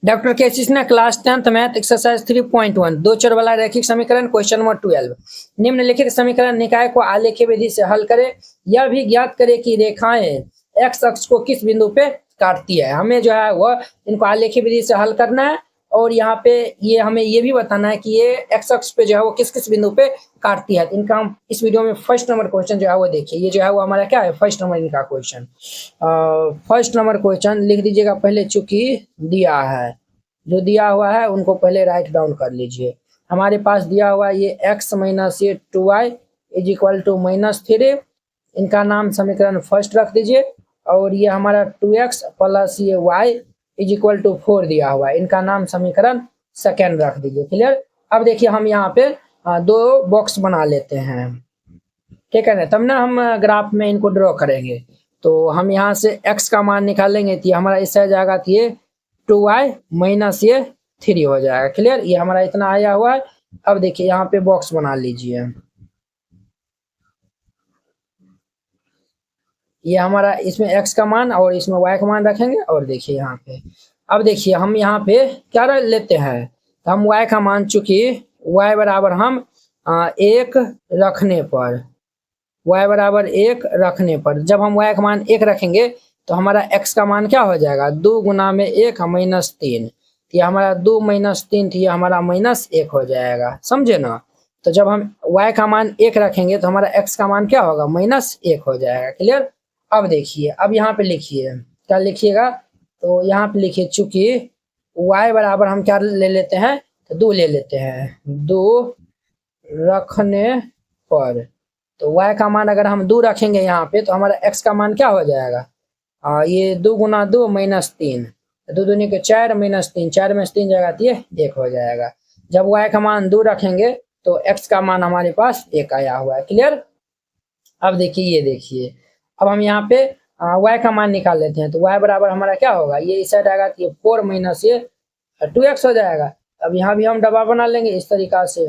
Doctor cases ने class 10th math exercise 3.1 दो चर वाला रैखिक समीकरण क्वेश्चन नंबर 12 निम्नलिखित समीकरण निकाय को आलेखीय विधि से हल करें। यह भी ज्ञात करें कि रेखाएं एक्स अक्ष को किस बिंदु पे काटती है। हमें जो है वह इनको आलेखीय विधि से हल करना है और यहाँ पे ये हमें ये भी बताना है कि ये एक्स अक्ष पे जो है वो किस किस बिंदु पे काटती है। इनका हम इस वीडियो में फर्स्ट नंबर क्वेश्चन जो है वो देखिए। ये जो है वो हमारा क्या है, फर्स्ट नंबर इनका क्वेश्चन। फर्स्ट नंबर क्वेश्चन लिख दीजिएगा पहले, चूंकि दिया है, जो दिया हुआ है उनको पहले राइट डाउन कर लीजिए। हमारे पास दिया हुआ ये x माइनस ये 2y इज इक्वल टू -3। इनका नाम समीकरण फर्स्ट रख दीजिए और ये हमारा 2x प्लस ये y इज इक्वल टू 4 दिया हुआ है, इनका नाम समीकरण सेकेंड रख दीजिए। क्लियर। अब देखिए हम यहाँ पे दो बॉक्स बना लेते हैं, ठीक है ना, तब ना हम ग्राफ में इनको ड्रॉ करेंगे। तो हम यहाँ से x का मान निकालेंगे तो हमारा इस साइड जाएगा तो ये 2y माइनस ये 3 हो जाएगा। क्लियर, ये हमारा इतना आया हुआ है। अब देखिए यहाँ पे बॉक्स बना लीजिए, ये हमारा इसमें x का मान और इसमें y का मान रखेंगे। और देखिए यहाँ पे, अब देखिए हम यहाँ पे क्या लेते हैं, तो हम y का मान, चूंकि y बराबर हम 1 रखने पर, y बराबर 1 रखने पर जब हम y का मान 1 रखेंगे तो हमारा x का मान क्या हो जाएगा, 2 गुना में 1 -3। ये हमारा 2 -3 थी, हमारा -1 हो जाएगा, समझे ना। तो जब हम y का मान 1 रखेंगे तो हमारा x का मान क्या होगा, -1 हो जाएगा। क्लियर। अब देखिए, अब यहाँ पे लिखिए, क्या लिखिएगा, तो यहाँ पे लिखिए चूंकि y बराबर हम क्या ले लेते हैं, तो 2 ले लेते हैं, 2 रखने पर। तो y का मान अगर हम 2 रखेंगे यहाँ पे तो हमारा x का मान क्या हो जाएगा, ये 2 गुना 2 -3, 2 दूनी के 4 -3, 4 में 3 जाएगा तो ये 1 हो जाएगा। जब y का मान 2 रखेंगे तो x का मान हमारे पास 1 आया हुआ है। क्लियर। अब देखिए, ये देखिए, अब हम यहाँ पे y का मान निकाल लेते हैं। तो y बराबर हमारा क्या होगा, ये इस साइड आएगा तो ये 4 माइनस ये 2x हो जाएगा। अब यहाँ भी हम डब्बा बना लेंगे इस तरीका से,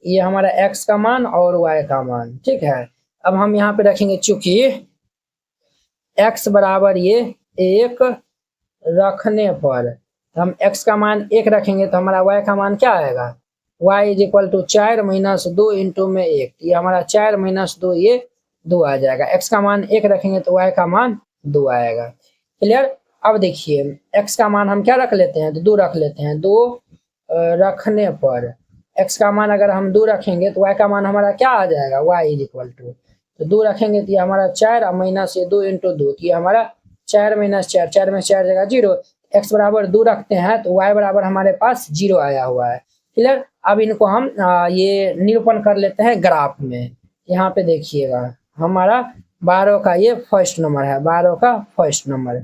ये हमारा x का मान और y का मान, ठीक है। अब हम यहाँ पे रखेंगे चूंकि x बराबर ये 1 रखने पर, हम x का मान 1 रखेंगे तो हमारा y का मान क्या आएगा, y is equal to 4 - 2 into में 1, ये हमारा 4 - 2 ये 2 आ जाएगा। x का मान 1 रखेंगे तो y का मान 2 आएगा। क्लियर। अब देखिए x का मान हम क्या रख लेते हैं, तो 2 रख लेते हैं, 2 रखने पर x का मान अगर हम 2 रखेंगे तो y का मान हमारा क्या आ जाएगा, y इज इक्वल टू, तो 2 रखेंगे तो ये हमारा 4 माइनस ये 2 इंटू 2, तो ये हमारा 4 - 4, 4 में 4 जगह 0, x बराबर 2 रखते हैं तो y बराबर हमारे पास 0 आया हुआ है। क्लियर। अब इनको हम ये निरूपण कर लेते हैं ग्राफ में। यहाँ पे देखिएगा हमारा 12 का ये फर्स्ट नंबर है, 12 का फर्स्ट नंबर।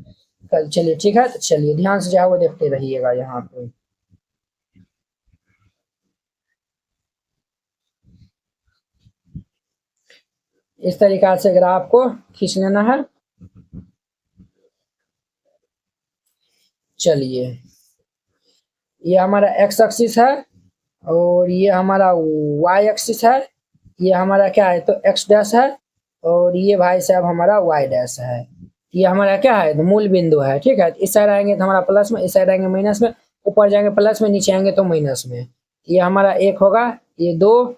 चलिए ठीक है, तो चलिए ध्यान से जो है वो देखते रहिएगा। यहाँ पे इस तरीका से ग्राफ को खींच लेना है। चलिए, ये हमारा x एक्सिस है और ये हमारा y एक्सिस है, ये हमारा क्या है, तो x डैश है और ये भाई साहब हमारा y डैश है। ये हमारा क्या है, तो मूल बिंदु है, ठीक है। इस साइड आएंगे तो हमारा प्लस में, इस साइड आएंगे माइनस में, ऊपर जाएंगे प्लस में, नीचे आएंगे तो माइनस में। ये हमारा 1 होगा, ये 2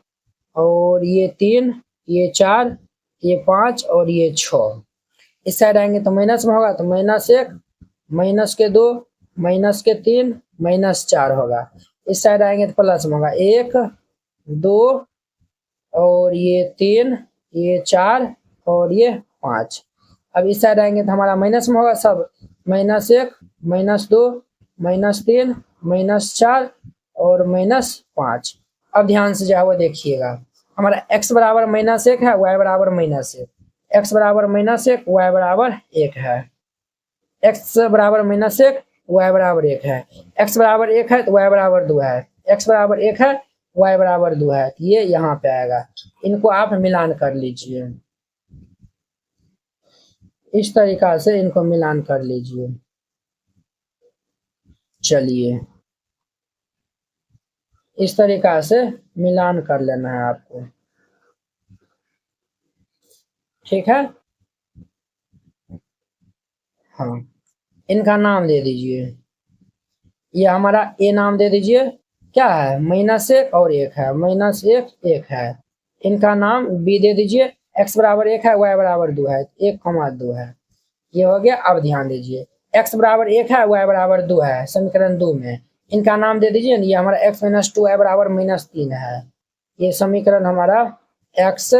और ये 3, ये 4, ये 5 और ये 6। इस साइड आएंगे तो माइनस में होगा, तो -1, -2, -3, -4 होगा। इस साइड आएंगे तो प्लस में होगा, 1, 2 और ये 3, ये 4 और ये 5। अब इस साइड आएंगे तो हमारा माइनस में होगा सब, -1, -2, -3, -4 और -5। अब ध्यान से जो है वो देखिएगा, हमारा x बराबर -1 है, y बराबर -1, x बराबर -1, y बराबर 1 है, x बराबर -1, y बराबर 1 है, x बराबर 1 है तो y बराबर 2 है, x बराबर 1 है, y बराबर 2 है, ये यहाँ पे आएगा। इनको आप मिलान कर लीजिए, इस तरीका से इनको मिलान कर लीजिए। चलिए, इस तरीका से मिलान कर लेना है आपको, ठीक है। हाँ। इनका नाम दे दीजिए। ये हमारा ए नाम दे दीजिए, क्या है -1 और 1 है, -1 1 है। इनका नाम बी दे दीजिए, x बराबर 1 है, y बराबर 2 है, 1,2 है। ये हो गया। अब ध्यान दीजिए, x बराबर 1 है, y बराबर 2 है, समीकरण 2 में इनका नाम दे दीजिए। ये हमारा x - 2 y बराबर -3 है। ये समीकरण हमारा x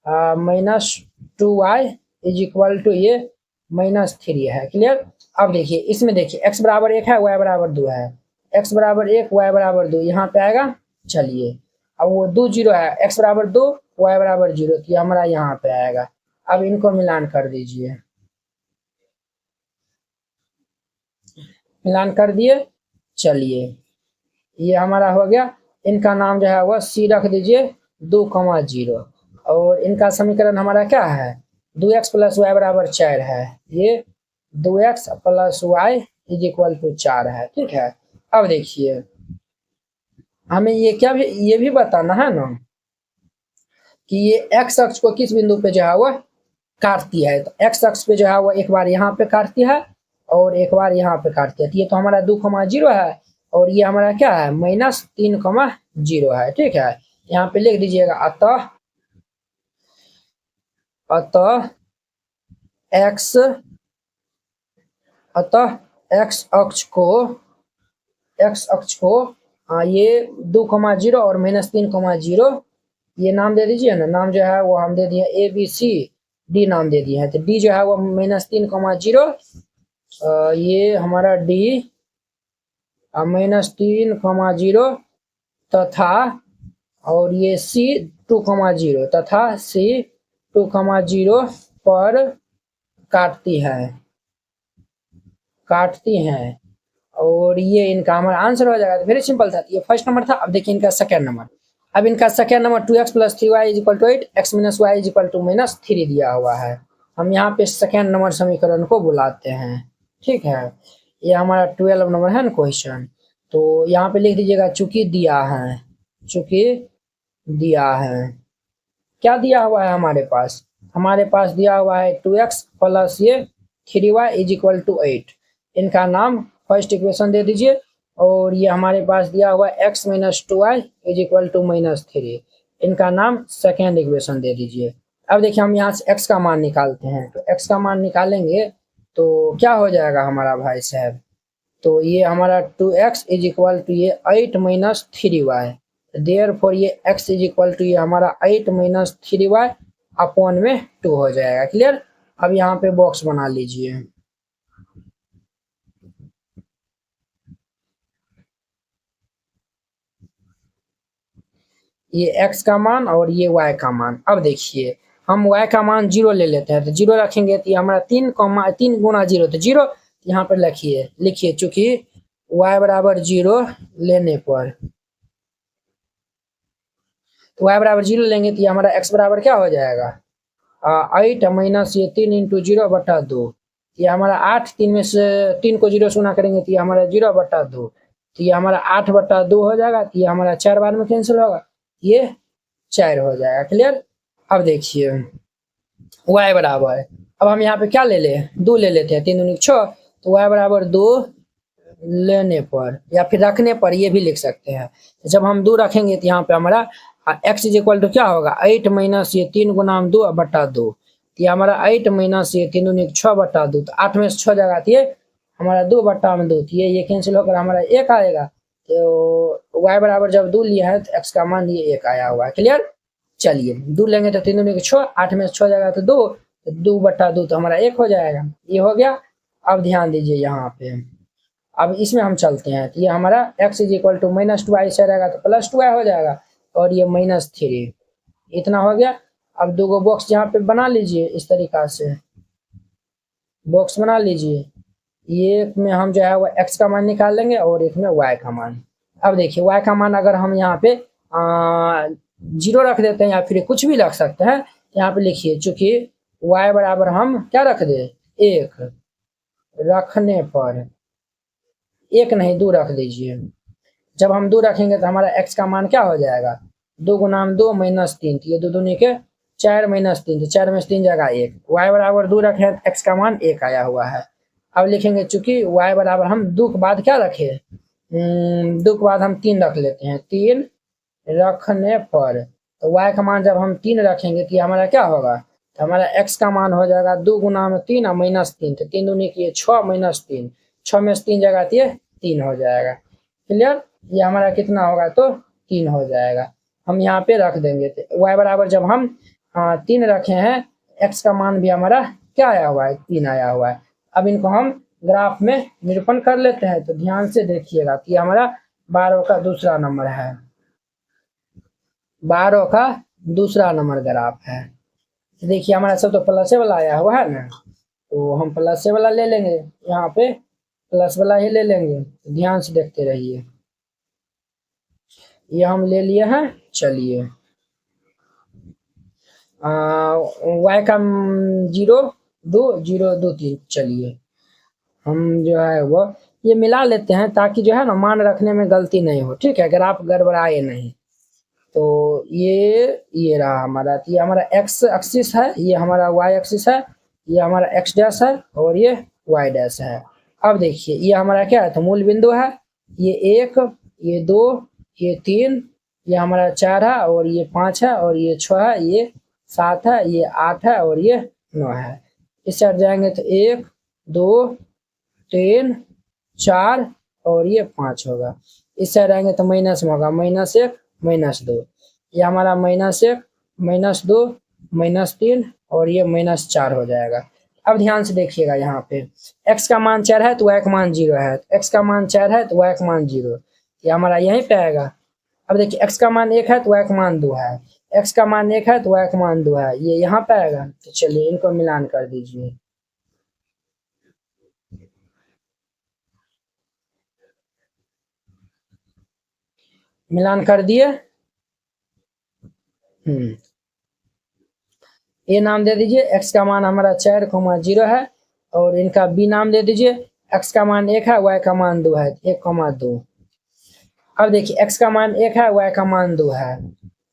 - 2y is equal to ये -3 है। क्लियर। अब देखिए, इसमें देखिए x बराबर 1 है, y बराबर 2 है, x बराबर 1 y बराबर 2 यहाँ पे आएगा। चलिए, अब वो 2 0 है, x बराबर 2 y बराबर 0, तो ये हमारा यहाँ पे आएगा। अब इनको मिलान कर दीजिए, मिलान कर दिए। चलिए, ये हमारा हो गया। इनका नाम जो है वह सी रख दीजिए, 2,0। और इनका समीकरण हमारा क्या है, 2x + y बराबर 4 है। ये 2x + y is equal to 4 है। ठीक है। अब देखिए, हमें ये भी बताना है ना कि ये x अक्ष को किस बिंदु पे जो है वह काटती है। तो x अक्ष पे जो है वह एक बार यहाँ पे काटती है और एक बार यहाँ पे काटती है। तो ये तो हमारा 2,0 है और ये हमारा क्या है, -3,0 है। ठीक है। यहाँ पे लिख दीजिएगा, अतः x अक्ष को ये 2,0 और -3,0 ये नाम दे दीजिए ना। नाम जो है वो हम दे दिए ABCD नाम दे दिए हैं। तो D जो है वो -3,0, ये हमारा D -3,0 तथा, और ये C 2,0 तथा C 2,0 पर काटती हैं। और ये इनका हमारा आंसर हो जाएगा। तो वेरी सिंपल था। ये फर्स्ट नंबर था। अब देखिए इनका सेकेंड नंबर। अब इनका second number 2x + 3y = 8, x - y = -3 दिया हुआ है। हम यहाँ पे सेकेंड नंबर समीकरण को बुलाते हैं। ठीक है। ये हमारा 12 नंबर है ना क्वेश्चन। तो यहाँ पे लिख दीजिएगा, चूंकि दिया है, क्या दिया हुआ है हमारे पास दिया हुआ है 2x + ये 3y = 8। इनका नाम फर्स्ट इक्वेशन दे दीजिए। और ये हमारे पास दिया हुआ x - 2y = -3। इनका नाम सेकेंड इक्वेशन दे दीजिए। अब देखिए, हम यहाँ से x का मान निकालते हैं। तो x का मान निकालेंगे तो क्या हो जाएगा हमारा भाई साहब, तो ये हमारा 2x = ये 8 - 3y। देयरफॉर ये x = ये हमारा 8 - 3y अपॉन में 2 हो जाएगा। क्लियर। अब यहाँ पे बॉक्स बना लीजिए। ये x का मान और ये y का मान। अब देखिए, हम y का मान 0 ले लेते हैं। तो 0 रखेंगे तो ये हमारा 3 गुना 0 तो 0। यहाँ पर लिखिए चूंकि y बराबर 0 लेने पर, तो y बराबर 0 लेंगे तो ये हमारा x बराबर क्या हो जाएगा, 8 - ये 3 × 0/2। ये हमारा 8, 3 में से 3 को 0 से गुना करेंगे तो ये हमारा 0/2। तो ये हमारा 8/2 हो जाएगा। तो ये हमारा 4 बार में कैंसिल होगा, ये 4 हो जाएगा। क्लियर। अब देखिए, y बराबर, अब हम यहाँ पे क्या ले ले, 2 ले लेते हैं। 3 दूनी 6, तो y बराबर 2 लेने पर या फिर रखने पर ये भी लिख सकते हैं। जब हम 2 रखेंगे तो यहाँ पे हमारा x = क्या होगा, 8 - ये 3 गुना 2/2। ये हमारा 8 - ये 3 दूनी 6/2। तो 8 में से 6 जगह ये हमारा 2/2, तो ये कैंसिल होकर हमारा 1 आएगा। तो y बराबर जब 2 लिया है तो x का मान ये 1 आया हुआ है। क्लियर। चलिए, 2 लेंगे तो 3 दूनी 6, 8 में से 6 जाएगा तो 2, तो 2/2 तो हमारा 1 हो जाएगा। ये हो गया। अब ध्यान दीजिए यहाँ पे, अब इसमें हम चलते हैं। तो ये हमारा x = -2y से रहेगा तो +2y हो जाएगा और ये -3, इतना हो गया। अब 2 गो बॉक्स यहाँ पे बना लीजिए, इस तरीका से बॉक्स बना लीजिए। एक में हम जो है वो x का मान निकाल लेंगे और एक में y का मान। अब देखिए, y का मान अगर हम यहाँ पे 0 रख देते हैं या फिर कुछ भी रख सकते हैं। यहाँ पे लिखिए, चूंकि y बराबर हम क्या रख दे, 1 रखने पर, 1 नहीं 2 रख दीजिए। जब हम 2 रखेंगे तो हमारा x का मान क्या हो जाएगा, 2 गुना 2 -3, तो ये 2 दूनी के 4 - 3, तो 4 में से 3 जगह 1। y बराबर 2 रखे हैं तो x का मान 1 आया हुआ है। अब लिखेंगे चूंकि y बराबर हम 2 के बाद क्या रखे, 2 के बाद हम 3 रख लेते हैं। 3 रखने पर तो y का मान जब हम 3 रखेंगे तो ये हमारा क्या होगा, तो हमारा x का मान हो जाएगा 2 गुना में 3 और -3, तो 3 दूनी किए 6 -3, 6 में से 3 जाएगा तो ये 3 हो जाएगा। क्लियर, ये हमारा कितना होगा तो 3 हो जाएगा। हम यहाँ पे रख देंगे तो y बराबर जब हम 3 रखे हैं, x का मान भी हमारा क्या आया हुआ है, 3 आया हुआ है। अब इनको हम ग्राफ में निरूपण कर लेते हैं, तो ध्यान से देखिएगा कि हमारा 12 का दूसरा नंबर है, 12 का दूसरा नंबर ग्राफ है। तो देखिए हमारा सब तो प्लस वाला आया हुआ है ना, तो हम प्लस वाला ले लेंगे, यहाँ पे प्लस वाला ही ले लेंगे। तो ध्यान से देखते रहिए, ये हम ले लिए हैं। चलिए y का 0 2 0 2 3, चलिए हम जो है वो ये मिला लेते हैं ताकि जो है ना मान रखने में गलती नहीं हो, ठीक है, ग्राफ गड़बड़ाए नहीं। तो ये रहा हमारा, तो ये हमारा x एक्सिस है, ये हमारा y एक्सिस है, ये हमारा x डैश है और ये y डैश है। अब देखिए ये हमारा क्या है, तो मूल बिंदु है, ये 1, ये 2, ये 3, ये हमारा 4 है और ये 5 है और ये 6 है, ये 7 है, ये 8 है और ये 9 है। इस साइड जाएंगे तो 1 2 3 4 और ये 5 होगा। इस साइड आएंगे तो माइनस में होगा -1 -2, ये हमारा -1 -2 -3 और ये -4 हो जाएगा। अब ध्यान से देखिएगा, यहाँ पे x का मान 4 है तो y का मान 0 है, x का मान 4 है तो y का मान 0, ये हमारा यहीं पे आएगा। अब देखिए x का मान 1 है तो y का मान 2 है, x का मान 1 है तो y का मान 2 है, ये यहाँ पे आएगा। तो चलिए इनको मिलान कर दीजिए, मिलान कर दिए। ए नाम दे दीजिए, x का मान हमारा 4, 0 है और इनका b नाम दे दीजिए, x का मान 1 है, y का मान 2 है, 1, 2। अब देखिए x का मान 1 है, y का मान 2 है,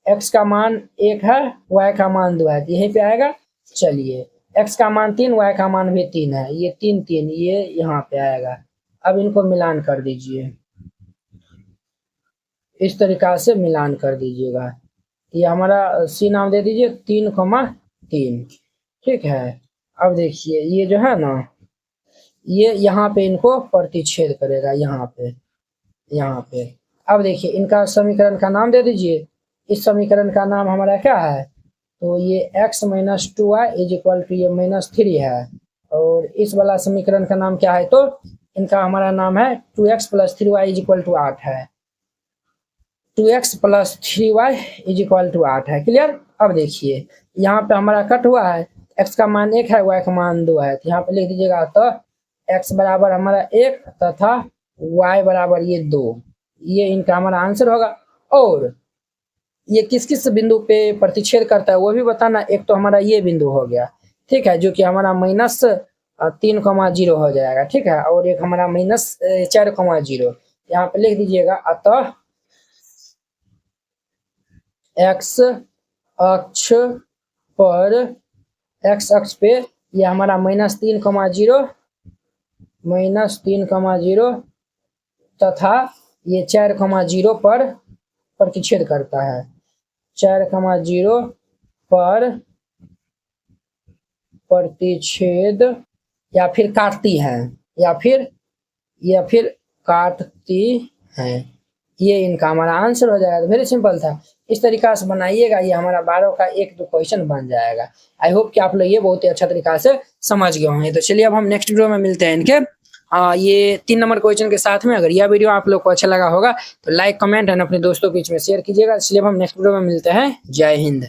x का मान 1 है, y का मान 2 है, यहीं पे आएगा। चलिए x का मान 3, y का मान भी 3 है, ये 3 3 ये यहाँ पे आएगा। अब इनको मिलान कर दीजिए, इस तरीका से मिलान कर दीजिएगा। ये हमारा c नाम दे दीजिए 3, 3, ठीक है। अब देखिए ये जो है ना, ये यहाँ पे इनको प्रतिच्छेद करेगा, यहाँ पे। अब देखिए इनका समीकरण का नाम दे दीजिए, इस समीकरण का नाम हमारा क्या है, तो ये x - 2y = ये -3 है और इस वाला समीकरण का नाम क्या है, तो इनका हमारा नाम है 2x + 3y = 8 है, 2x + 3y = 8 है। क्लियर। अब देखिए यहाँ पे हमारा कट हुआ है, x का मान 1 है, y का मान 2 है, तो यहाँ पे लिख दीजिएगा तो x बराबर हमारा 1 तथा y बराबर ये 2, ये इनका हमारा आंसर होगा। और ये किस किस बिंदु पे प्रतिच्छेद करता है वो भी बताना। एक तो हमारा ये बिंदु हो गया, ठीक है, जो कि हमारा -3, 0 हो जाएगा, ठीक है, और एक हमारा -4, 0 यहाँ पे लिख दीजिएगा। अतः x अक्ष पर, x अक्ष पे ये हमारा -3, 0 तथा ये 4, 0 पर प्रतिच्छेद करता है, 4, 0 पर प्रतिच्छेद या फिर काटती है, या फिर काटती है, ये इनका हमारा आंसर हो जाएगा। तो वेरी सिंपल था, इस तरीका से बनाइएगा, ये हमारा 12 का 1-2 क्वेश्चन बन जाएगा। आई होप कि आप लोग ये बहुत ही अच्छा तरीका से समझ गए होंगे। तो चलिए अब हम नेक्स्ट वीडियो में मिलते हैं इनके ये 3 नंबर क्वेश्चन के साथ में। अगर यह वीडियो आप लोग को अच्छा लगा होगा तो लाइक, कमेंट एंड अपने दोस्तों के बीच में शेयर कीजिएगा। इसलिए अब हम नेक्स्ट वीडियो में मिलते हैं। जय Hind.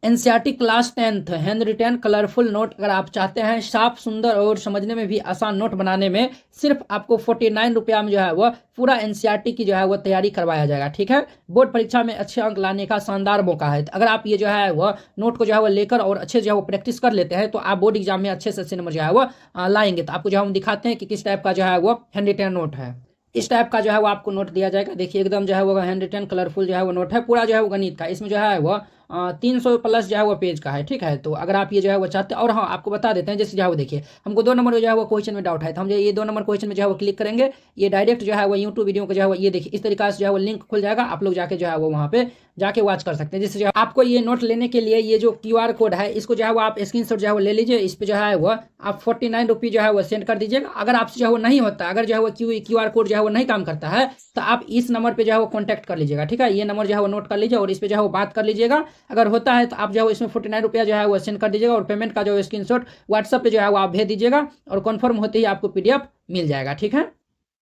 NCERT class 10th hand retain colourful note अगर आप चाहते हैं साफ, सुंदर और समझने में भी आसान नोट बनाने में, सिर्फ आपको 49 रुपया में जो है वह पूरा एनसीईआरटी की जो है वह तैयारी करवाया जाएगा, ठीक है। बोर्ड परीक्षा में अच्छे अंक लाने का शानदार मौका है। अगर आप ये जो है वह नोट को जो है वह लेकर और अच्छे जो है वो प्रैक्टिस कर लेते हैं तो आप बोर्ड एग्जाम में अच्छे से अच्छे नंबर जो है वह लाएंगे। तो आपको जो है हम दिखाते हैं कि किस टाइप का जो है वो हैंड रिटेन नोट है। इस टाइप का जो है वो आपको नोट दिया जाएगा। देखिए एकदम जो है वो हैंड रिटेन कलरफुल जो है वो नोट है, पूरा जो है वो गणित का। इसमें जो है वो 300+ जो है वो पेज का है, ठीक है। तो अगर आप ये जो है वो चाहते हैं, और हाँ आपको बता देते हैं, जैसे जो है वो देखिए हमको 2 नंबर जो है वो क्वेश्चन में डाउट है, तो हम जो ये 2 नंबर क्वेश्चन में जो है वो क्लिक करेंगे, ये डायरेक्ट जो है वो यूट्यूब वीडियो को जो है वो ये देखिए इस तरीके से जो है वो लिंक खुल जाएगा, आप लोग जाके जो है वो वहाँ पे जाके वॉच कर सकते हैं। जिससे जो है आपको ये नोट लेने के लिए ये जो QR कोड है इसको जो है वो आप स्क्रीनशॉट जो है वो ले लीजिए, इस पे जो है वो आप 49 रुपीज़ जो है वो सेंड कर दीजिएगा। अगर आपसे जो है वो नहीं होता, अगर जो है वो QR कोड जो है वो नहीं काम करता है, तो आप इस नंबर पे जो है वो कॉन्टैक्ट कर लीजिएगा, ठीक है। ये नंबर जो है वो नोट कर लीजिए और इस पे जो है वो बात कर लीजिएगा। अगर होता है तो आप जो है वो इसमें 49 रुपया जो है वो सेंड कर दीजिएगा और पेमेंट का जो स्क्रीनशॉट व्हाट्सएप पे जो है वो आप भेज दीजिएगा और कन्फर्म होते ही आपको PDF मिल जाएगा, ठीक है।